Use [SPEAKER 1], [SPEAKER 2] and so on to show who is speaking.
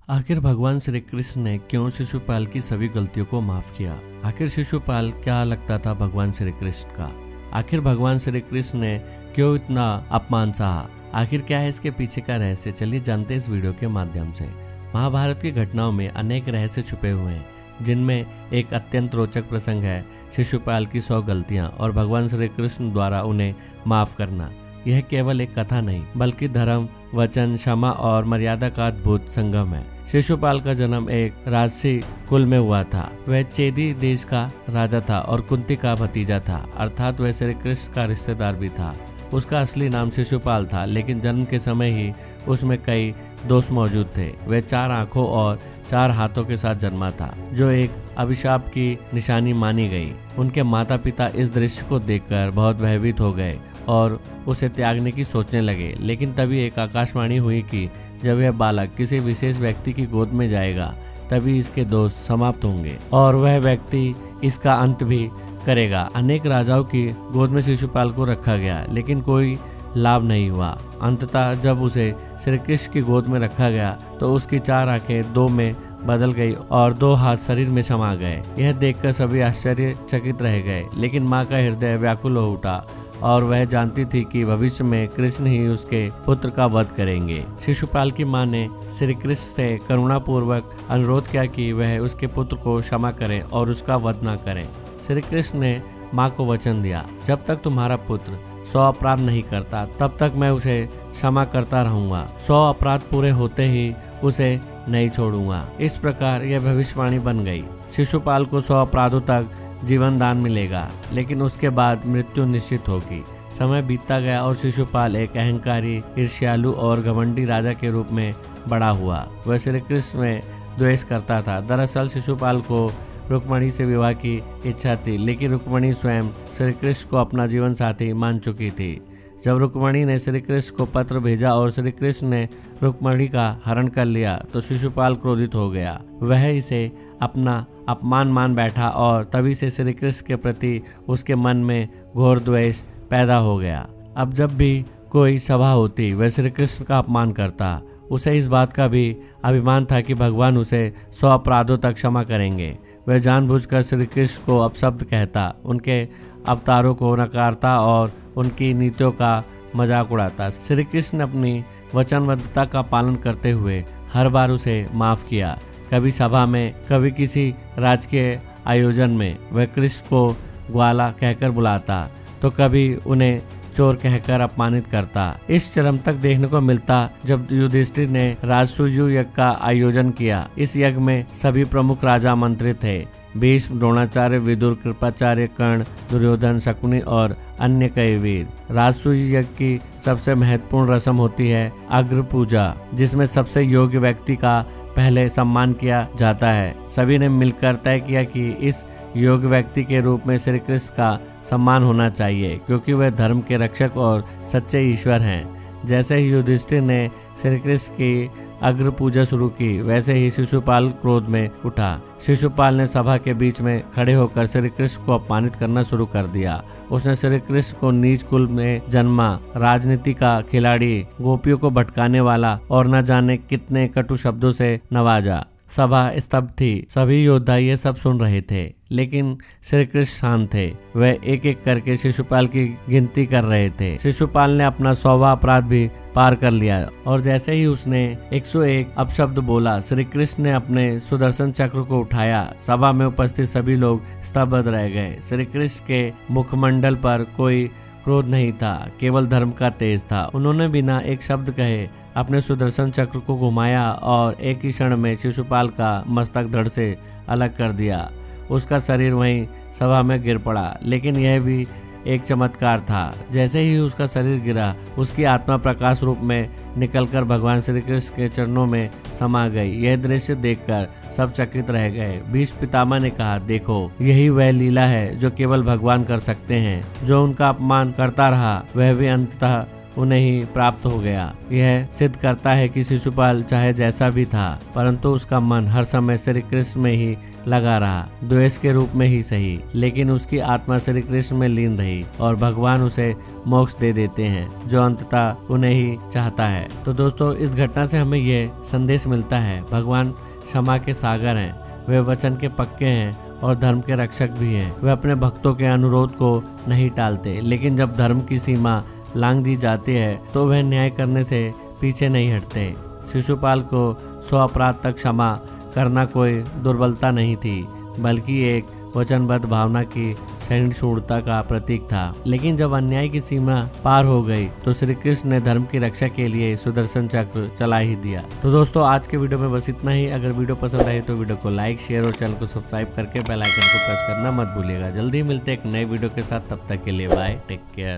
[SPEAKER 1] आखिर भगवान श्री कृष्ण ने क्यों शिशुपाल की सभी गलतियों को माफ किया? आखिर शिशुपाल क्या लगता था भगवान श्री कृष्ण का? आखिर भगवान श्री कृष्ण ने क्यों इतना अपमान सहा? आखिर क्या है इसके पीछे का रहस्य? चलिए जानते हैं इस वीडियो के माध्यम से। महाभारत की घटनाओं में अनेक रहस्य छुपे हुए हैं, जिनमें एक अत्यंत रोचक प्रसंग है शिशुपाल की 100 गलतियां और भगवान श्री कृष्ण द्वारा उन्हें माफ करना। यह केवल एक कथा नहीं, बल्कि धर्म, वचन, क्षमा और मर्यादा का अद्भुत संगम है। शिशुपाल का जन्म एक राजसी कुल में हुआ था। वह चेदी देश का राजा था और कुंती का भतीजा था, अर्थात वह श्री कृष्ण का रिश्तेदार भी था। उसका असली नाम शिशुपाल था, लेकिन जन्म के समय ही उसमें कई दोष मौजूद थे। वह 4 आंखों और 4 हाथों के साथ जन्मा था, जो एक अभिशाप की निशानी मानी गई। उनके माता पिता इस दृश्य को देखकर बहुत भयभीत हो गए और उसे त्यागने की सोचने लगे। लेकिन तभी एक आकाशवाणी हुई कि जब यह बालक किसी विशेष व्यक्ति की गोद में जाएगा, तभी इसके दोष समाप्त होंगे और वह व्यक्ति इसका अंत भी करेगा। अनेक राजाओं की गोद में शिशुपाल को रखा गया, लेकिन कोई लाभ नहीं हुआ। अंततः जब उसे श्री कृष्ण की गोद में रखा गया, तो उसकी 4 आंखें 2 में बदल गई और 2 हाथ शरीर में समा गए। यह देखकर सभी आश्चर्यचकित रह गए, लेकिन माँ का हृदय व्याकुल हो उठा और वह जानती थी कि भविष्य में कृष्ण ही उसके पुत्र का वध करेंगे। शिशुपाल की मां ने श्री कृष्ण से करुणापूर्वक अनुरोध किया कि वह उसके पुत्र को क्षमा करें और उसका वध न करें। श्री कृष्ण ने मां को वचन दिया, जब तक तुम्हारा पुत्र 100 अपराध नहीं करता, तब तक मैं उसे क्षमा करता रहूंगा। 100 अपराध पूरे होते ही उसे नहीं छोड़ूंगा। इस प्रकार यह भविष्यवाणी बन गई। शिशुपाल को 100 अपराधों तक जीवन दान मिलेगा, लेकिन उसके बाद मृत्यु निश्चित होगी। समय बीतता गया और शिशुपाल एक अहंकारी, ईर्ष्यालु और घमंडी राजा के रूप में बड़ा हुआ। वह श्री कृष्ण में द्वेष करता था। दरअसल शिशुपाल को रुक्मणी से विवाह की इच्छा थी, लेकिन रुक्मणी स्वयं श्री कृष्ण को अपना जीवन साथी मान चुकी थी। जब रुक्मणी ने श्री कृष्ण को पत्र भेजा और श्री कृष्ण ने रुक्मणी का हरण कर लिया, तो शिशुपाल क्रोधित हो गया। वह इसे अपना अपमान मान बैठा और तभी से श्री कृष्ण के प्रति उसके मन में घोर द्वेष पैदा हो गया। अब जब भी कोई सभा होती, वह श्री कृष्ण का अपमान करता। उसे इस बात का भी अभिमान था कि भगवान उसे 100 अपराधों तक क्षमा करेंगे। वह जानबूझकर श्री कृष्ण को अपशब्द कहता, उनके अवतारों को नकारता और उनकी नीतियों का मजाक उड़ाता। श्री कृष्ण ने अपनी वचनबद्धता का पालन करते हुए हर बार उसे माफ किया। कभी सभा में, कभी किसी राजकीय आयोजन में वह कृष्ण को ग्वाला कहकर बुलाता, तो कभी उन्हें चोर कहकर अपमानित करता। इस चरम तक देखने को मिलता जब युधिष्ठिर ने राजसूय यज्ञ का आयोजन किया। इस यज्ञ में सभी प्रमुख राजा आमंत्रित थे। भीष्म, द्रोणाचार्य, विदुर, कृपाचार्य, कर्ण, दुर्योधन, शकुनी और अन्य कई वीर। राजसूय यज्ञ की सबसे महत्वपूर्ण रस्म होती है अग्र पूजा, जिसमें सबसे योग्य व्यक्ति का पहले सम्मान किया जाता है। सभी ने मिलकर तय किया कि इस योग्य व्यक्ति के रूप में श्री कृष्ण का सम्मान होना चाहिए, क्योंकि वह धर्म के रक्षक और सच्चे ईश्वर हैं। जैसे ही युधिष्ठिर ने श्री कृष्ण की अग्र पूजा शुरू की, वैसे ही शिशुपाल क्रोध में उठा। शिशुपाल ने सभा के बीच में खड़े होकर श्री कृष्ण को अपमानित करना शुरू कर दिया। उसने श्री कृष्ण को नीच कुल में जन्मा, राजनीति का खिलाड़ी, गोपियों को भटकाने वाला और न जाने कितने कटु शब्दों से नवाजा। सभा स्तब्ध थी। सभी योद्धा ये सब सुन रहे थे, लेकिन श्री कृष्ण शांत थे। वह एक एक करके शिशुपाल की गिनती कर रहे थे। शिशुपाल ने अपना 100वां अपराध भी पार कर लिया और जैसे ही उसने 101 अपशब्द बोला, श्री कृष्ण ने अपने सुदर्शन चक्र को उठाया। सभा में उपस्थित सभी लोग स्तब्ध रह गए। श्री कृष्ण के मुखमंडल पर कोई क्रोध नहीं था, केवल धर्म का तेज था। उन्होंने बिना एक शब्द कहे अपने सुदर्शन चक्र को घुमाया और एक ही क्षण में शिशुपाल का मस्तक धड़ से अलग कर दिया। उसका शरीर वहीं सभा में गिर पड़ा, लेकिन यह भी एक चमत्कार था। जैसे ही उसका शरीर गिरा, उसकी आत्मा प्रकाश रूप में निकलकर भगवान श्री कृष्ण के चरणों में समा गई। यह दृश्य देखकर सब चकित रह गए। भीष्म पितामह ने कहा, देखो, यही वह लीला है जो केवल भगवान कर सकते हैं। जो उनका अपमान करता रहा, वह भी अंततः उन्हें ही प्राप्त हो गया। यह सिद्ध करता है कि शिशुपाल चाहे जैसा भी था, परंतु उसका मन हर समय श्री कृष्ण में ही लगा रहा, द्वेष के रूप में ही सही, लेकिन उसकी आत्मा श्री कृष्ण में लीन रही और भगवान उसे मोक्ष दे देते हैं जो अंततः उन्हें ही चाहता है। तो दोस्तों, इस घटना से हमें यह संदेश मिलता है, भगवान क्षमा के सागर हैं, वे वचन के पक्के हैं और धर्म के रक्षक भी हैं। वे अपने भक्तों के अनुरोध को नहीं टालते, लेकिन जब धर्म की सीमा लांघ दी जाती है तो वह न्याय करने से पीछे नहीं हटते। शिशुपाल को सौ अपराध तक क्षमा करना कोई दुर्बलता नहीं थी, बल्कि एक वचनबद्ध भावना की सहिष्णुता का प्रतीक था। लेकिन जब अन्याय की सीमा पार हो गई तो श्री कृष्ण ने धर्म की रक्षा के लिए सुदर्शन चक्र चला ही दिया। तो दोस्तों, आज के वीडियो में बस इतना ही। अगर वीडियो पसंद आई तो वीडियो को लाइक, शेयर और चैनल को सब्सक्राइब करके बेल आइकन को प्रेस करना मत भूलिएगा। जल्दी मिलते एक नए वीडियो के साथ, तब तक के लिए बाय, टेक केयर।